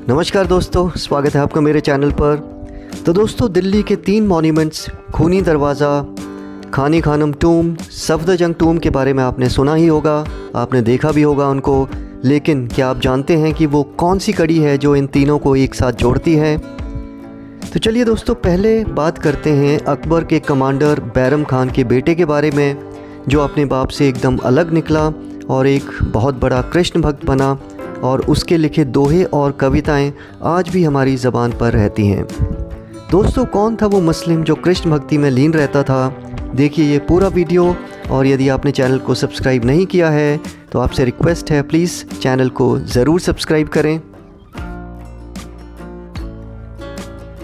नमस्कार दोस्तों, स्वागत है आपका मेरे चैनल पर। तो दोस्तों, दिल्ली के 3 मॉन्यूमेंट्स खूनी दरवाज़ा, खानी खानम टूम, सफदरजंग टूम के बारे में आपने सुना ही होगा, आपने देखा भी होगा उनको। लेकिन क्या आप जानते हैं कि वो कौन सी कड़ी है जो इन तीनों को एक साथ जोड़ती है? तो चलिए दोस्तों, पहले बात करते हैं अकबर के कमांडर बैरम खान के बेटे के बारे में, जो अपने बाप से एकदम अलग निकला और एक बहुत बड़ा कृष्ण भक्त बना, और उसके लिखे दोहे और कविताएं आज भी हमारी ज़बान पर रहती हैं। दोस्तों, कौन था वो मुस्लिम जो कृष्ण भक्ति में लीन रहता था? देखिए ये पूरा वीडियो, और यदि आपने चैनल को सब्सक्राइब नहीं किया है तो आपसे रिक्वेस्ट है, प्लीज़ चैनल को ज़रूर सब्सक्राइब करें।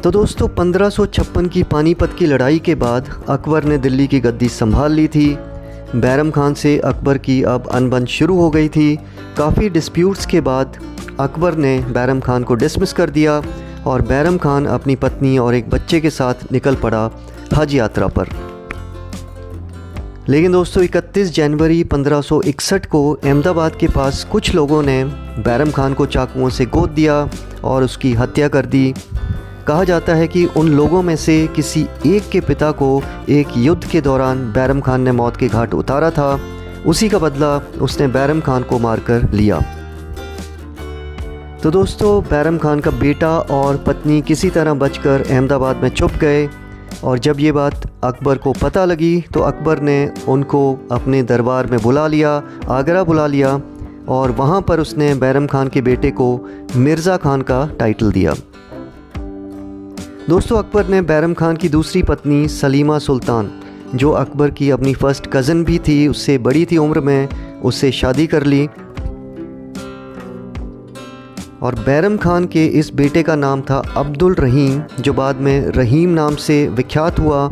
तो दोस्तों, 1556 की पानीपत की लड़ाई के बाद अकबर ने दिल्ली की गद्दी संभाल ली थी। बैरम खान से अकबर की अब अनबन शुरू हो गई थी। काफ़ी डिस्प्यूट्स के बाद अकबर ने बैरम खान को डिसमिस कर दिया और बैरम खान अपनी पत्नी और एक बच्चे के साथ निकल पड़ा हज यात्रा पर। लेकिन दोस्तों, 31 जनवरी 1561 को अहमदाबाद के पास कुछ लोगों ने बैरम खान को चाकुओं से गोद दिया और उसकी हत्या कर दी। कहा जाता है कि उन लोगों में से किसी एक के पिता को एक युद्ध के दौरान बैरम खान ने मौत के घाट उतारा था। उसी का बदला उसने बैरम खान को मारकर लिया। तो दोस्तों, बैरम खान का बेटा और पत्नी किसी तरह बचकर अहमदाबाद में छुप गए, और जब ये बात अकबर को पता लगी तो अकबर ने उनको अपने दरबार में बुला लिया, आगरा बुला लिया, और वहाँ पर उसने बैरम खान के बेटे को मिर्ज़ा खान का टाइटल दिया। दोस्तों, अकबर ने बैरम खान की दूसरी पत्नी सलीमा सुल्तान, जो अकबर की अपनी फर्स्ट कज़न भी थी, उससे बड़ी थी उम्र में, उससे शादी कर ली। और बैरम खान के इस बेटे का नाम था अब्दुल रहीम, जो बाद में रहीम नाम से विख्यात हुआ,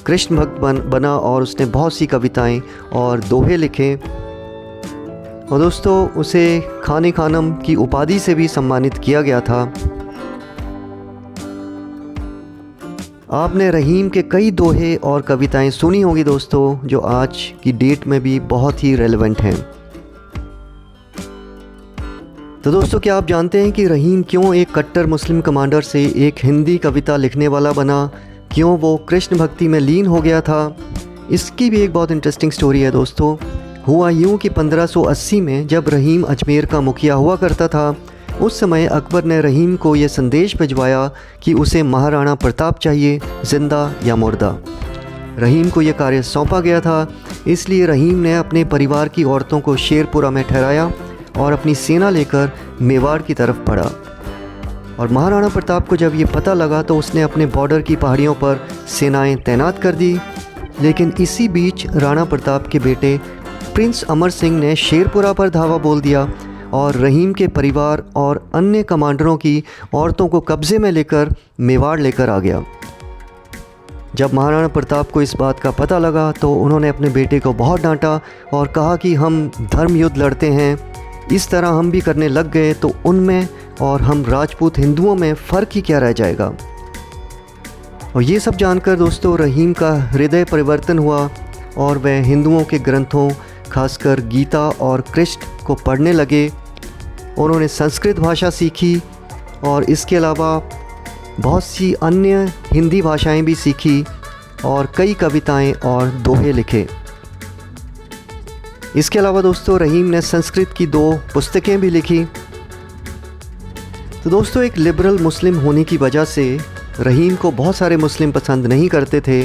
कृष्ण भक्त बना और उसने बहुत सी कविताएं और दोहे लिखे। और दोस्तों, उसे खाने खानम की उपाधि से भी सम्मानित किया गया था। आपने रहीम के कई दोहे और कविताएं सुनी होंगी दोस्तों, जो आज की डेट में भी बहुत ही रेलेवेंट हैं। तो दोस्तों, क्या आप जानते हैं कि रहीम क्यों एक कट्टर मुस्लिम कमांडर से एक हिंदी कविता लिखने वाला बना? क्यों वो कृष्ण भक्ति में लीन हो गया था? इसकी भी एक बहुत इंटरेस्टिंग स्टोरी है दोस्तों। हुआ यूँ कि 1580 में जब रहीम अजमेर का मुखिया हुआ करता था, उस समय अकबर ने रहीम को यह संदेश भिजवाया कि उसे महाराणा प्रताप चाहिए, जिंदा या मुर्दा। रहीम को यह कार्य सौंपा गया था, इसलिए रहीम ने अपने परिवार की औरतों को शेरपुरा में ठहराया और अपनी सेना लेकर मेवाड़ की तरफ बढ़ा। और महाराणा प्रताप को जब ये पता लगा तो उसने अपने बॉर्डर की पहाड़ियों पर सेनाएं तैनात कर दी। लेकिन इसी बीच राणा प्रताप के बेटे प्रिंस अमर सिंह ने शेरपुरा पर धावा बोल दिया और रहीम के परिवार और अन्य कमांडरों की औरतों को कब्ज़े में लेकर मेवाड़ लेकर आ गया। जब महाराणा प्रताप को इस बात का पता लगा तो उन्होंने अपने बेटे को बहुत डांटा और कहा कि हम धर्म युद्ध लड़ते हैं, इस तरह हम भी करने लग गए तो उनमें और हम राजपूत हिंदुओं में फ़र्क ही क्या रह जाएगा। और ये सब जानकर दोस्तों, रहीम का हृदय परिवर्तन हुआ और वह हिंदुओं के ग्रंथों, खासकर गीता और कृष्ण को पढ़ने लगे। उन्होंने संस्कृत भाषा सीखी और इसके अलावा बहुत सी अन्य हिंदी भाषाएं भी सीखी और कई कविताएं और दोहे लिखे। इसके अलावा दोस्तों, रहीम ने संस्कृत की 2 पुस्तकें भी लिखी। तो दोस्तों, एक लिबरल मुस्लिम होने की वजह से रहीम को बहुत सारे मुस्लिम पसंद नहीं करते थे।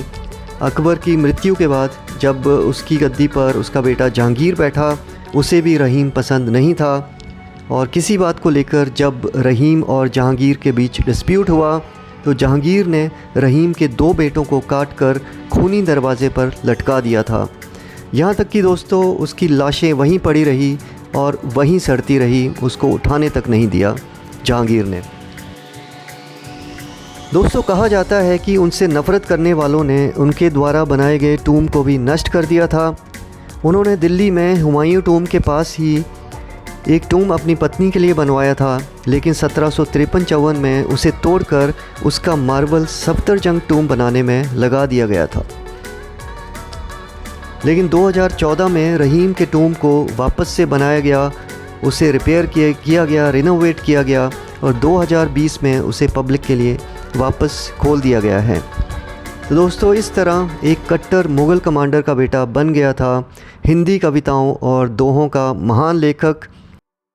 अकबर की मृत्यु के बाद जब उसकी गद्दी पर उसका बेटा जहांगीर बैठा, उसे भी रहीम पसंद नहीं था। और किसी बात को लेकर जब रहीम और जहांगीर के बीच डिस्प्यूट हुआ तो जहांगीर ने रहीम के 2 बेटों को काटकर खूनी दरवाजे पर लटका दिया था। यहाँ तक कि दोस्तों, उसकी लाशें वहीं पड़ी रही और वहीं सड़ती रही, उसको उठाने तक नहीं दिया जहांगीर ने। दोस्तों, कहा जाता है कि उनसे नफ़रत करने वालों ने उनके द्वारा बनाए गए टूम को भी नष्ट कर दिया था। उन्होंने दिल्ली में हुमायूं टूम के पास ही एक टूम अपनी पत्नी के लिए बनवाया था, लेकिन 1753-54 में उसे तोड़कर उसका मार्बल सफदरजंग टूम बनाने में लगा दिया गया था। लेकिन 2014 में रहीम के टूम को वापस से बनाया गया, उसे रिपेयर किया गया, रिनोवेट किया गया और 2020 में उसे पब्लिक के लिए वापस खोल दिया गया है। तो दोस्तों, इस तरह एक कट्टर मुग़ल कमांडर का बेटा बन गया था हिंदी कविताओं और दोहों का महान लेखक